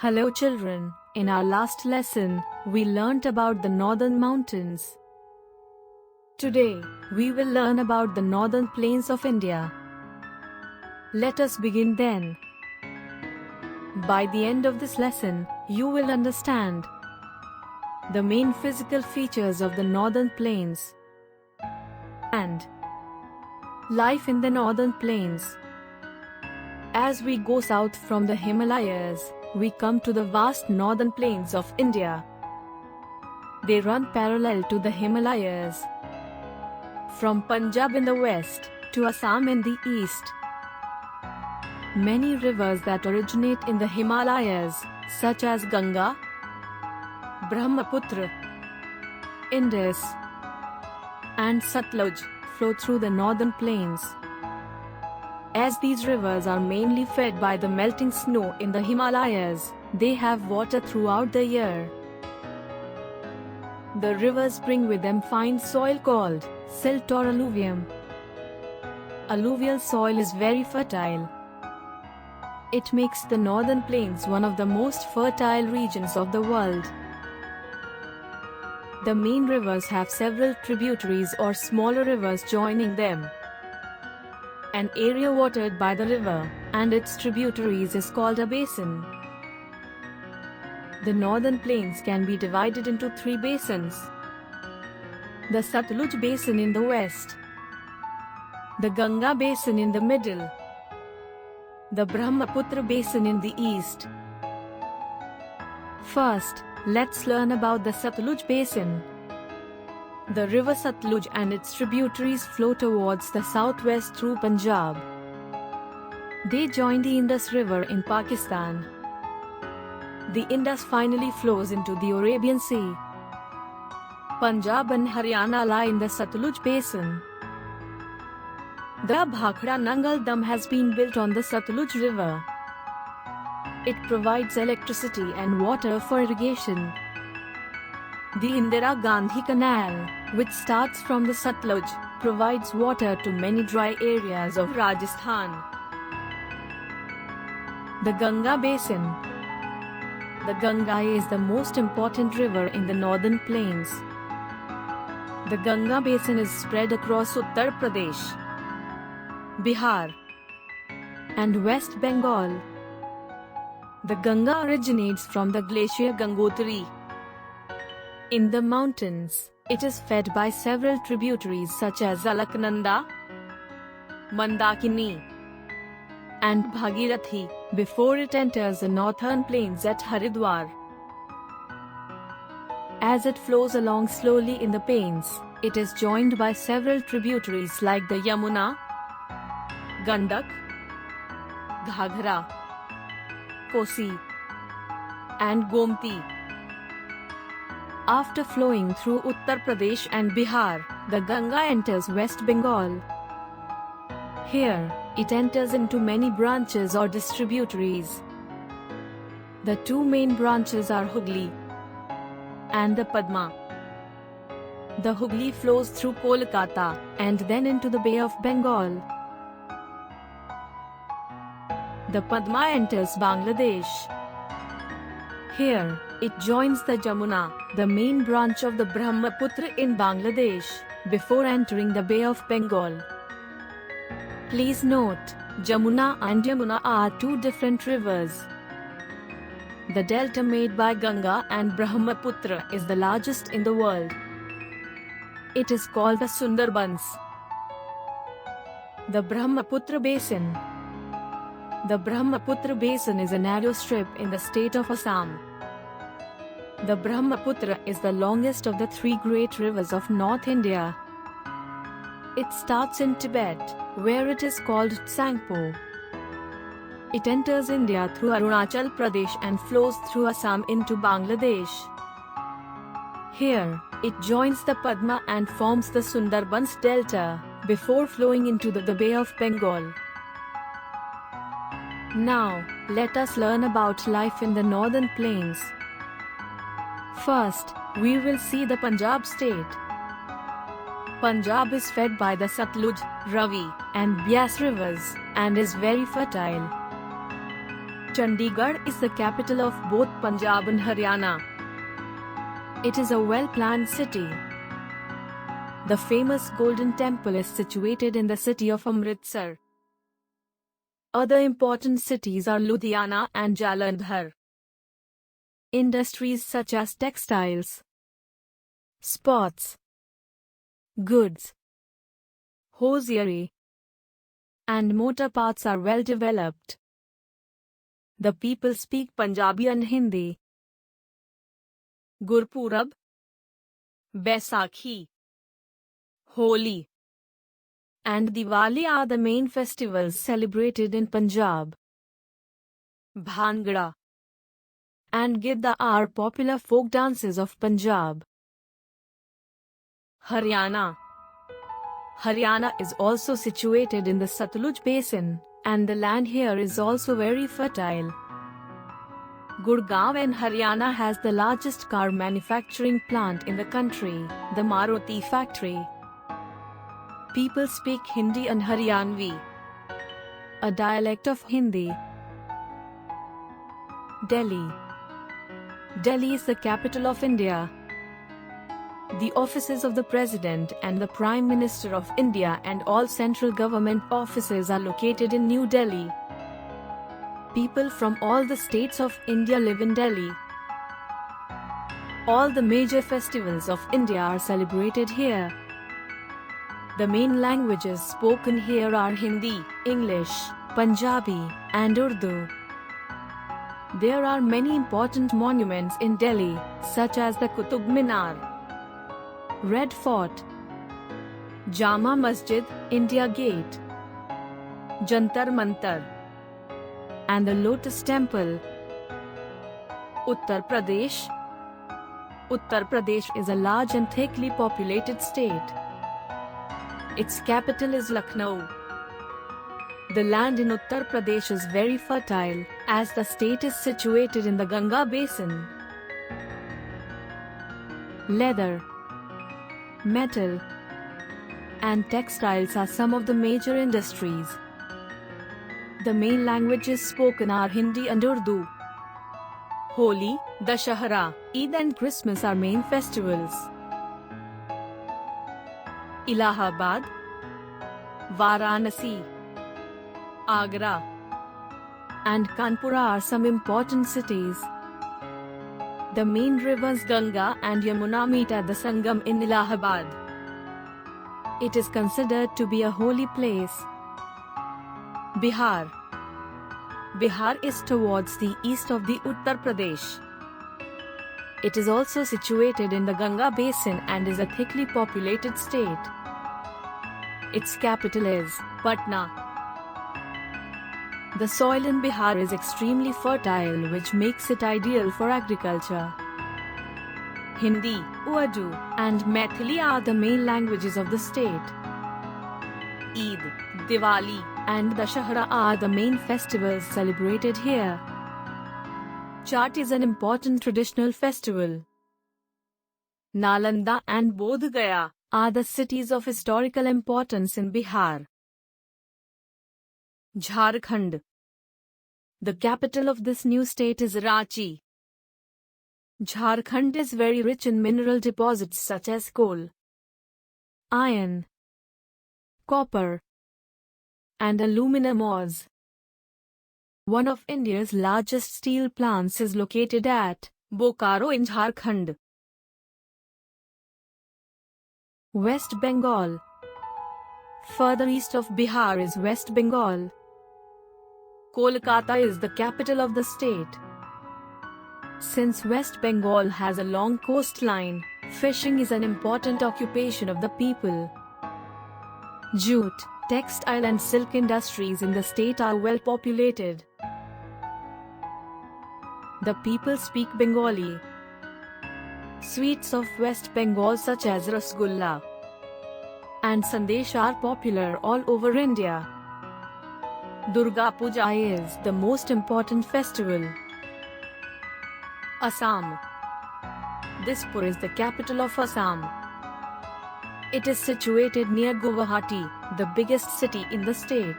Hello children, in our last lesson, we learnt about the northern mountains. Today, we will learn about the northern plains of India. Let us begin then. By the end of this lesson, you will understand the main physical features of the northern plains and life in the northern plains. As we go south from the Himalayas, we come to the vast northern plains of India. They run parallel to the Himalayas, from Punjab in the west to Assam in the east. Many rivers that originate in the Himalayas, such as Ganga, Brahmaputra, Indus, and Satluj, flow through the northern plains. As these rivers are mainly fed by the melting snow in the Himalayas, they have water throughout the year. The rivers bring with them fine soil called silt or alluvium. Alluvial soil is very fertile. It makes the northern plains one of the most fertile regions of the world. The main rivers have several tributaries or smaller rivers joining them. An area watered by the river and its tributaries is called a basin. The northern plains can be divided into three basins: the Satluj basin in the west, the Ganga basin in the middle, the Brahmaputra basin in the east. First, let's learn about the Satluj basin. The river Satluj and its tributaries flow towards the southwest through Punjab. They join the Indus River in Pakistan. The Indus finally flows into the Arabian Sea. Punjab and Haryana lie in the Satluj basin. The Bhakra Nangal Dam has been built on the Satluj River. It provides electricity and water for irrigation. The Indira Gandhi Canal, which starts from the Satluj, provides water to many dry areas of Rajasthan. The Ganga Basin. The Ganga is the most important river in the northern plains. The Ganga Basin is spread across Uttar Pradesh, Bihar, and West Bengal. The Ganga originates from the glacier Gangotri. In the mountains, it is fed by several tributaries such as Alaknanda, Mandakini, and Bhagirathi, before it enters the northern plains at Haridwar. As it flows along slowly in the plains, it is joined by several tributaries like the Yamuna, Gandak, Ghaghra, Kosi, and Gomti. After flowing through Uttar Pradesh and Bihar, the Ganga enters West Bengal. Here, it enters into many branches or distributaries. The two main branches are Hooghly and the Padma. The Hooghly flows through Kolkata and then into the Bay of Bengal. The Padma enters Bangladesh. Here, it joins the Jamuna, the main branch of the Brahmaputra in Bangladesh, before entering the Bay of Bengal. Please note, Jamuna and Yamuna are two different rivers. The delta made by Ganga and Brahmaputra is the largest in the world. It is called the Sundarbans. The Brahmaputra Basin. The Brahmaputra Basin is a narrow strip in the state of Assam. The Brahmaputra is the longest of the three great rivers of North India. It starts in Tibet, where it is called Tsangpo. It enters India through Arunachal Pradesh and flows through Assam into Bangladesh. Here, it joins the Padma and forms the Sundarbans Delta, before flowing into the Bay of Bengal. Now, let us learn about life in the northern plains. First, we will see the Punjab state. Punjab is fed by the Satluj, Ravi, and Byas rivers, and is very fertile. Chandigarh is the capital of both Punjab and Haryana. It is a well-planned city. The famous Golden Temple is situated in the city of Amritsar. Other important cities are Ludhiana and Jalandhar. Industries such as textiles, sports, goods, hosiery, and motor parts are well developed. The people speak Punjabi and Hindi. Gurpurab, Baisakhi, Holi, and Diwali are the main festivals celebrated in Punjab. Bhangra and Gidda are popular folk dances of Punjab. Haryana is also situated in the Satluj basin, and the land here is also very fertile. Gurgaon in Haryana has the largest car manufacturing plant in the country, the Maruti factory. People speak Hindi and Haryanvi, a dialect of Hindi. Delhi is the capital of India. The offices of the President and the Prime Minister of India and all central government offices are located in New Delhi. People from all the states of India live in Delhi. All the major festivals of India are celebrated here. The main languages spoken here are Hindi, English, Punjabi, and Urdu. There are many important monuments in Delhi, such as the Qutub Minar, Red Fort, Jama Masjid, India Gate, Jantar Mantar, and the Lotus Temple. Uttar Pradesh is a large and thickly populated state. Its capital is Lucknow. The land in Uttar Pradesh is very fertile, as the state is situated in the Ganga basin. Leather, metal, and textiles are some of the major industries. The main languages spoken are Hindi and Urdu. Holi, Dashahara, Eid and Christmas are main festivals. Allahabad, Varanasi, Agra, and Kanpura are some important cities. The main rivers Ganga and Yamuna meet at the Sangam in Allahabad. It is considered to be a holy place. Bihar is towards the east of the Uttar Pradesh. It is also situated in the Ganga basin and is a thickly populated state. Its capital is Patna. The soil in Bihar is extremely fertile, which makes it ideal for agriculture. Hindi, Urdu, and Maithili are the main languages of the state. Eid, Diwali, and Dashahara are the main festivals celebrated here. Chhat is an important traditional festival. Nalanda and Bodh Gaya are the cities of historical importance in Bihar. Jharkhand. The capital of this new state is Ranchi. Jharkhand is very rich in mineral deposits such as coal, iron, copper, and aluminum ores. One of India's largest steel plants is located at Bokaro in Jharkhand. West Bengal. Further east of Bihar is West Bengal. Kolkata is the capital of the state. Since West Bengal has a long coastline, fishing is an important occupation of the people. Jute, textile and silk industries in the state are well populated. The people speak Bengali. Sweets of West Bengal such as Rasgulla and Sandesh are popular all over India. Durga Puja is the most important festival. Assam. Dispur is the capital of Assam. It is situated near Guwahati, the biggest city in the state.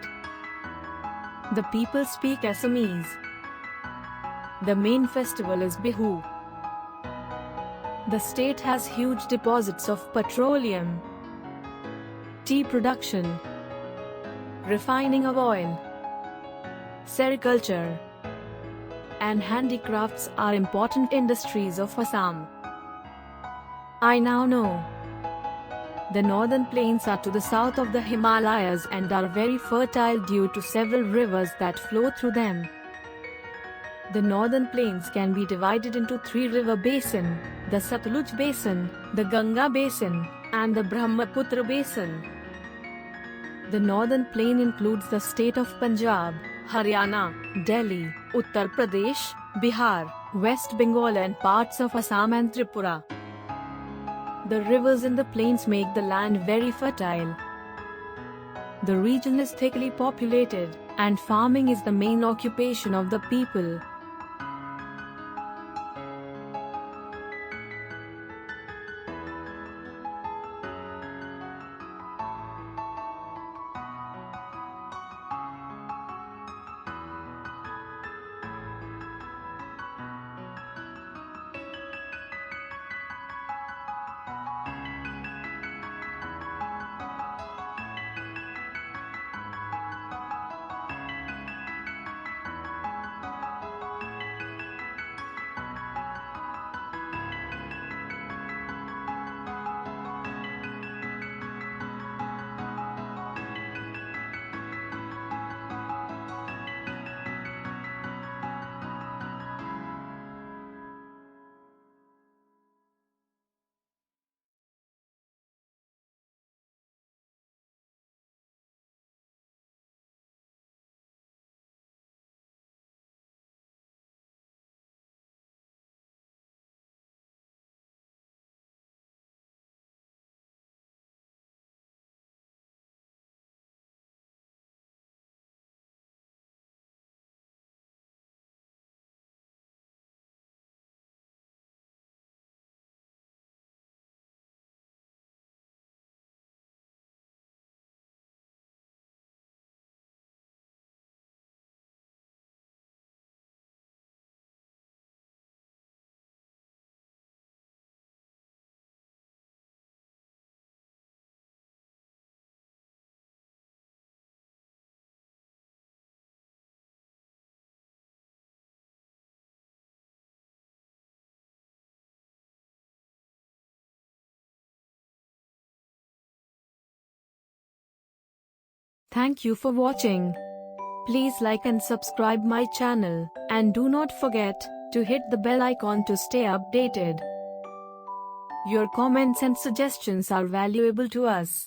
The people speak Assamese. The main festival is Bihu. The state has huge deposits of petroleum, tea production, refining of oil, sericulture, and handicrafts are important industries of Assam. I now know. The northern plains are to the south of the Himalayas and are very fertile due to several rivers that flow through them. The northern plains can be divided into three river basins: the Satluj Basin, the Ganga Basin, and the Brahmaputra Basin. The northern plain includes the state of Punjab, Haryana, Delhi, Uttar Pradesh, Bihar, West Bengal and parts of Assam and Tripura. The rivers in the plains make the land very fertile. The region is thickly populated, and farming is the main occupation of the people. Thank you for watching. Please like and subscribe my channel, and do not forget to hit the bell icon to stay updated. Your comments and suggestions are valuable to us.